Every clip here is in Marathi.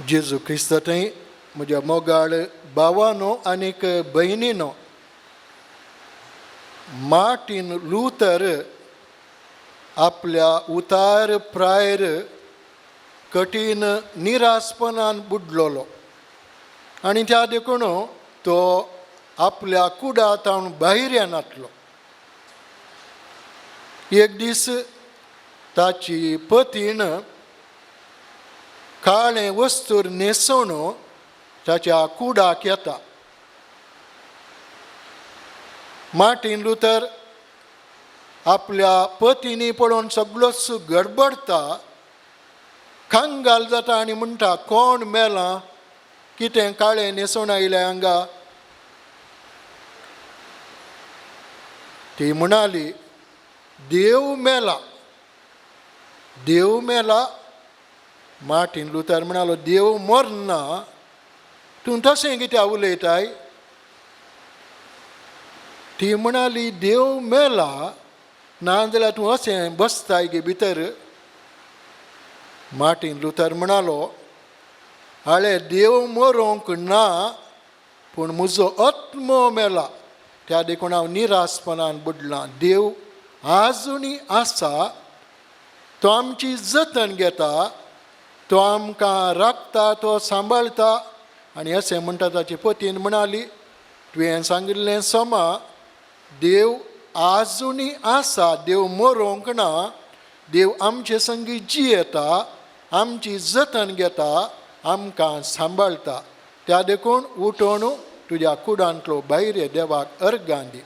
जेजू क्रिस्तांतय म्हज्या मोगाळ भावानो आनीक भयणीनो, मार्टिन लुथर आपल्या उतार प्रायर कठीण निरासपणान बुडलोलो आनी त्या देखून तो आपल्या कुडांतावन भायर येनातलो. एक दीस ताची पतीन काळें वस्तूर न्हेसोवन ताच्या कुडाक येता. मार्टिन लुथर आपल्या पतीनी पळोवन सगळोच गडबडता, कांगाल जाता आनी म्हणटा, कोण मेला, कितें काळें न्हेसोवन आयलें हांगा. ती म्हणाली, देव मेला, देव मेला. मार्टिन लुथर म्हणालो, देव मरना, तूं तशें कित्याक उलयताय. ती म्हणाली, देव मेला, नाजाल्यार तूं अशें बसताय गे भितर. मार्टिन लुथर म्हणालो, हाळे देव मरोंक ना, पूण म्हजो आत्मो मेला, त्या देखून हांव निरासपणान बुडलां. देव आजुनी आसा, तो आमची जतन घेता, तो आमकां राखता, तो सांबाळटा. आनी अशें म्हणटा ताची पतीन म्हणाली, तुवें सांगिल्लें समा, देव आजुनी आसा, देव मरोंक ना, देव आमचे संगी जियेता, आमची जतन घेता, आमकां सांबाळटा. त्या देखून उठोवन तुज्या कुडांतलो भायर ये, देवाक अर्गां दी.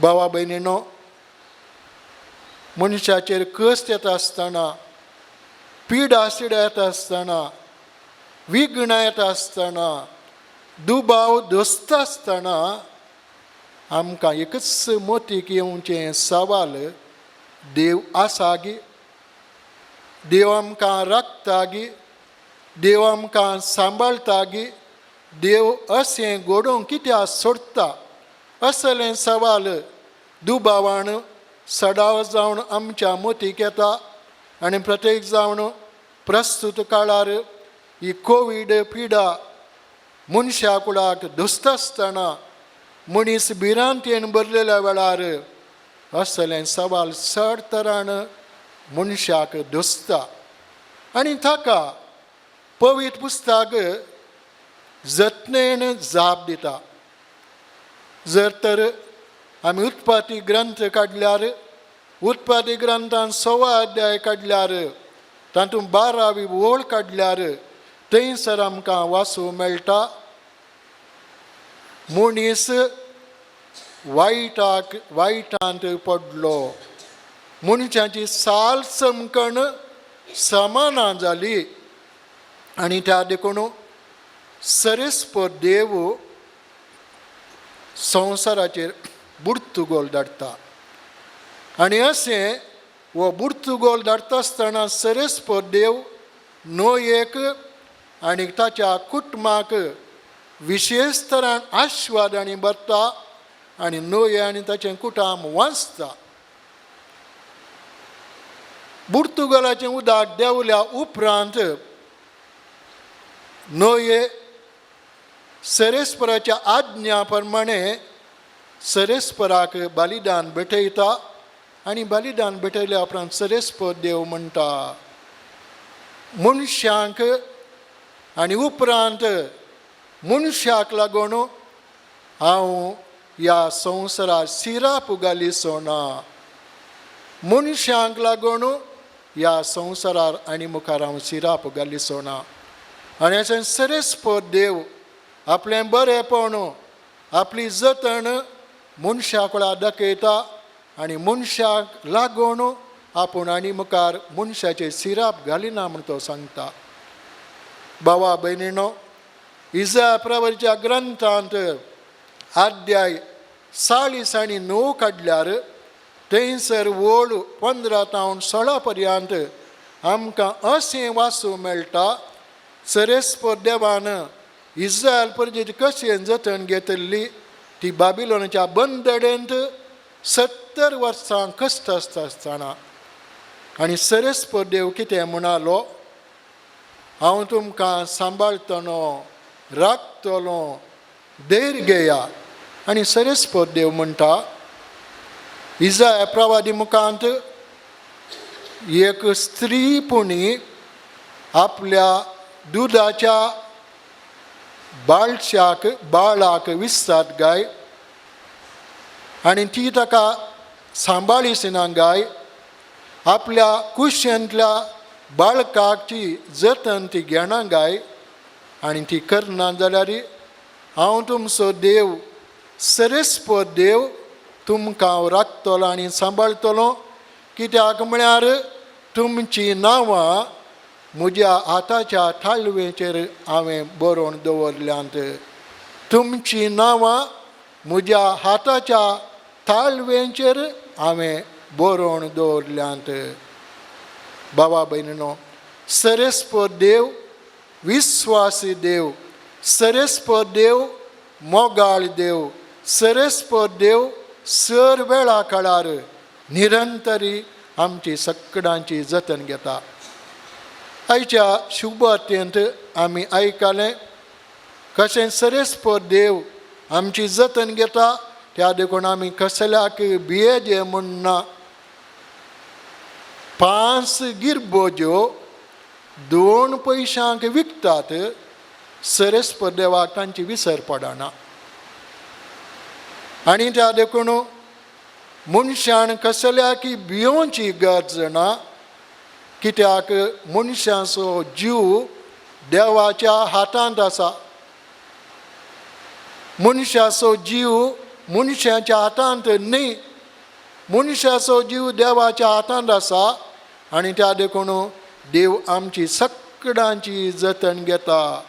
भावा भयणीनो, मनशाचेर कश्ट येता आसतना, पिडा सिडा येता आसतना, विघ्नां येता आसतना, दुबाव दोस्त आसतना आमकां एकच मोतीक येवचें सवाल, देव आसा गी, देव आमकां राखता गी, देव आमकां सांबाळटा गी, देव अशें घडोवंक कित्याक सोडटा. असलें सवाल दुबावान सडाव जावन आमच्या मोतीक येता. आनी प्रत्येक जावन प्रस्तुत काळार ही कोवीड पिडा मनशा कुळाक दुस्त आसतना, मनीस भिरांतेन भरलेल्या वेळार असलें सवाल चड तरान मनशाक दुसता. आनी ताका पवित्र पुस्तक जतनेन जाप दिता. जर तर आमी उत्पत्ती ग्रंथ काडल्यार, उत्पत्ती ग्रंथान 6 अध्याय काडल्यार, तातूंत 12वी ओळ काडल्यार थंयसर आमकां वाचूंक मेळटा, मनीस वायटांत पडलो, मनशाची साल चमकण समाना जाली. आनी त्या देखून सरेस्पर देव संवसाराचेर बुडतुगोल धाडटा. आनी अशें हो बुडतुगोल धाडटा आसतना सरेस्पर देव नोयेक आनी ताच्या कुटुंबाक विशेश तरान आशिर्वादांनी भरता आनी नोये आनी ताचें कुटुंब वाचता. बुडतुगोलाचें उदक देंवल्या उपरांत नोये सरेस्पराच्या आज्ञा प्रमाणे सरेस्पराक बलिदान भेटयता. आनी बलिदान भेटयल्या उपरांत सरेस्पर देव म्हणटा, मनशांक आनी उपरांत मनशाक लागून हांव ह्या संवसाराक सिराप घालिसोना. मनशांक लागून ह्या संवसारार आनी मुखार हांव सिराप घालिसोना. आनी अशें सरेस्पर देव आपलें बरेंपण, आपली जतन मनशाक दाखयता आनी मनशाक लागून आपूण आनी मुखार मनशाचे सिराप घालिना म्हूण तो सांगता. भावा भयणीनो, इस्रायल प्रवक्त्याच्या ग्रंथांत अध्याय 40 आनी 9 काडल्यार थंयसर ओळ 15 तावन 16 पर्यंत आमकां अशें वाचूंक मेळटा, सरेस्पर देवान इस्रायल प्रजेची कशें जतन घेतली. ती बाबिलोनाच्या बंदडेंत 70 वर्सां कश्ट आसता आसतना. आनी सरेस्पर देव कितें म्हणालो, हांव तुमकां सांबाळटलो राखतलो धैर्य घेया. आनी सरस्वत देव म्हणटा इजाया प्रवादी मुखांत एक स्त्री पुणी आपल्या दुदाच्या बाळाक विसतात गाय आनी ती ताका सांबाळीसना गाय. आपल्या कुशेंतल्या बाळकाची जतन ती घेना गाय आनी ती करना जाल्यार हांव तुमचो देव सरस्वत देव तुमकां हांव राखतलो आनी सांबाळटलो. कित्याक म्हळ्यार तुमची नांवां म्हज्या हाताच्या थाळवेचेर हांवें बरोवन दवरल्यांत. तुमची नांवां म्हज्या हाताच्या थाळवेचेर हांवें बरोवन दवरल्यांत. बाबा भयणीनो, सरस्वत देव विस्वासी देव, सरस्वत देव मोगाळ देव, सरस्वत देव सर वेळा काळार निरंतरी आमची सगळ्यांची जतन घेता. आयच्या शुभवार्तेंत आमी आयकलें कशें सरस्वत देव आमची जतन घेता. त्या देखून आमी कसल्याक भियेजे म्हणना. 5 गिरबो ज्यो 2 पयशांक विकतात, सरस्वत देवाक तांची विसर पडना. आनी त्या देखून मनशान कसल्याक भियोवची गरज ना. कित्याक मनशाचो जीव देवाच्या हातांत आसा. मनशाचो जीव मनशाच्या हातांत न्ही, मनशाचो जीव देवाच्या हातांत आसा. आनी त्या देखून देव आमची सगळ्यांची जतन घेता.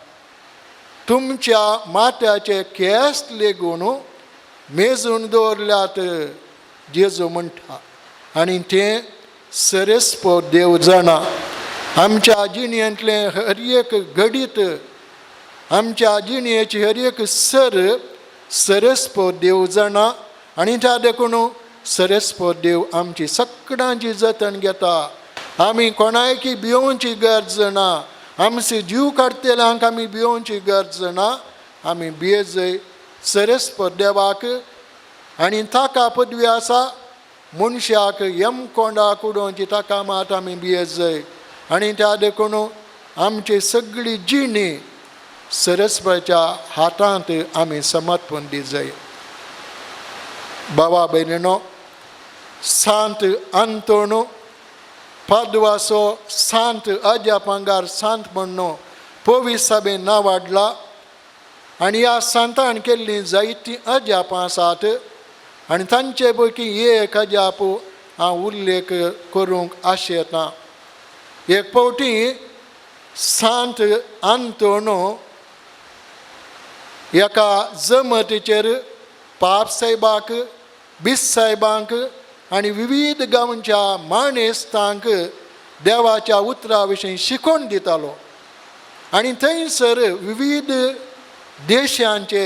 तुमच्या माथ्याचे केस लेगून मेजून दवरल्यात जेजू म्हणटा. आनी तें सरस्वत देव जाणा. आमच्या जिणेंतले हर एक घडीत, आमच्या जिणेची हर एक सर सरस्वत देव जाणा. आनी त्या देखून सरस्वत देव आमची सगळ्यांची जतन घेता. आमी कोणायकी भियोवची गरज ना. आमचे जीव काडटल्यांक आमी भियोवची गरज ना. आमी भियेजय सरस्वत देवाक. आनी ताका पदवी आसा. मनशाक यमकोंडाक उडोवची ताका मात आमी भियेजय. आनी त्या देखून आमची सगळी जिणी सरस्वताच्या हातांत आमी समर्पण दिजय. बाबा भयणीनो, सांत आंतोन पादवाचो सांत अजापांगार सांत म्हणून पवित्र सभेन नांव वाडला. आनी ह्या सांतान केल्लीं जायतीं अजापां आसात. आनी तांचे पैकी एक अजाप हांव उल्लेख करूंक आशेतां. एक फावटी सांत आंतोन एका जमतीचेर पाप सायबाक, बिस सायबांक आनी विविध गांवच्या माणेस्तांक देवाच्या उतरा विशीं शिकोवन दितालो. आनी थंयसर विविध देशांचे,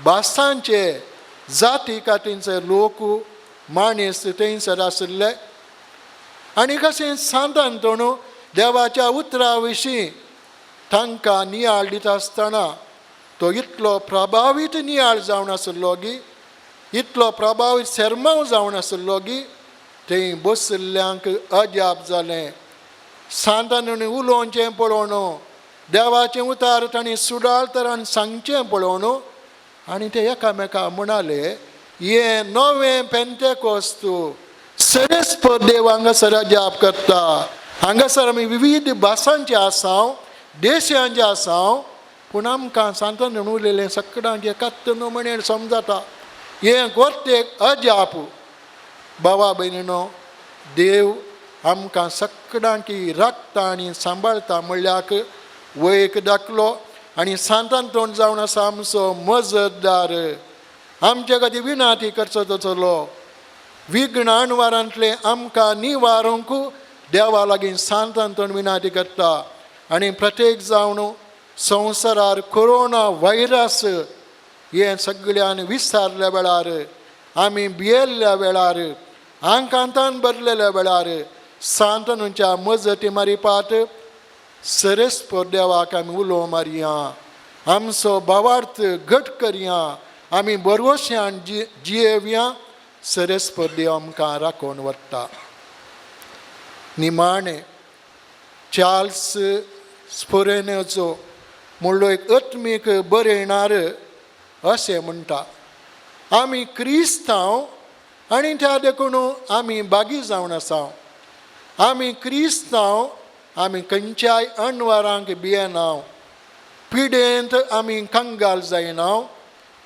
भासांचे, जाती कातींचे लोक माणेस्त थंयसर आशिल्ले. आनी कशें सांत आंतोन देवाच्या उतरा विशीं तांकां नियाळ दिता आसतना तो इतलो प्रभावीत नियाळ जावन आशिल्लो की, इतलो प्रभावीत सेर्मांव जावन आशिल्लो की थंय बशिल्ल्यांक अजाप जालें. सांत आंतोन उलोवचें पळोवन, देवाचें उतार तांणी सुडाळ तरान सांगचें पळोवन आनी ते एकामेकाक म्हणाले, हे नवें पेंतेकोस्त सरस्वत देव हांगासर अजाप करता. हांगासर आमी विविध भासांचे आसाव, देशांचे आसाव, पूण आमकां सांत आंतोन उलयलें सगळ्यांक एकाच न्हू म्हणून समजता. हें गोरतेक अजाप. बाबा भयणीनो, देव आमकां सगळ्यांकी राखता आनी सांबाळटा म्हणल्याक वयक दाखलो. आनी सांत आंतोन जावन आसा आमचो मजतदार. आमचे खातीर विनाती करचो जातलो. विघ्न अणवारांतले आमकां निवारूंक देवा लागीं सांत आंतोन विनाती करता. आनी प्रत्येक जावन संवसारार कोरोना व्हायरस हें सगळ्यान विस्तारल्या वेळार, आमी भियेल्ल्या वेळार, आंकांतान भरलेल्या वेळार सांत आंतोनच्या मजती मारिपात सरस्पर देवाक आमी उलो मारया, आमचो भावार्थ घट करया, आमी बरवश्यान जियेवया, सरस्पर देव आमकां राखोवन व्हरता. निमाणे चार्ल्स स्पोरेनोचो म्हणलो एक आत्मीक बरयणार अशें म्हणटा, आमी क्रिस्तांव आनी त्या देखून आमी बागी जावन आसा. आमी क्रिस्तांव, आमी खंयच्याय अणवारांक भियेनाव, पिडेंत आमी कंगाल जायनाव,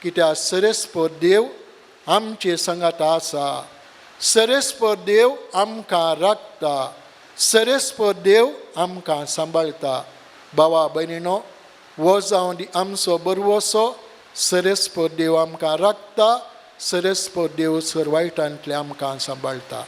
कित्याक सरस्पर देव आमचे संगत आसा. सरस्पर देव आमकां राखता, सरस्पर देव आमकां सांबाळटा. भावा भयणीनो, हो जावन आमचो बरवसो. सरस्पर देव आमकां राखता, सरस्पर देव सर वायटांतले आमकां सांबाळटा.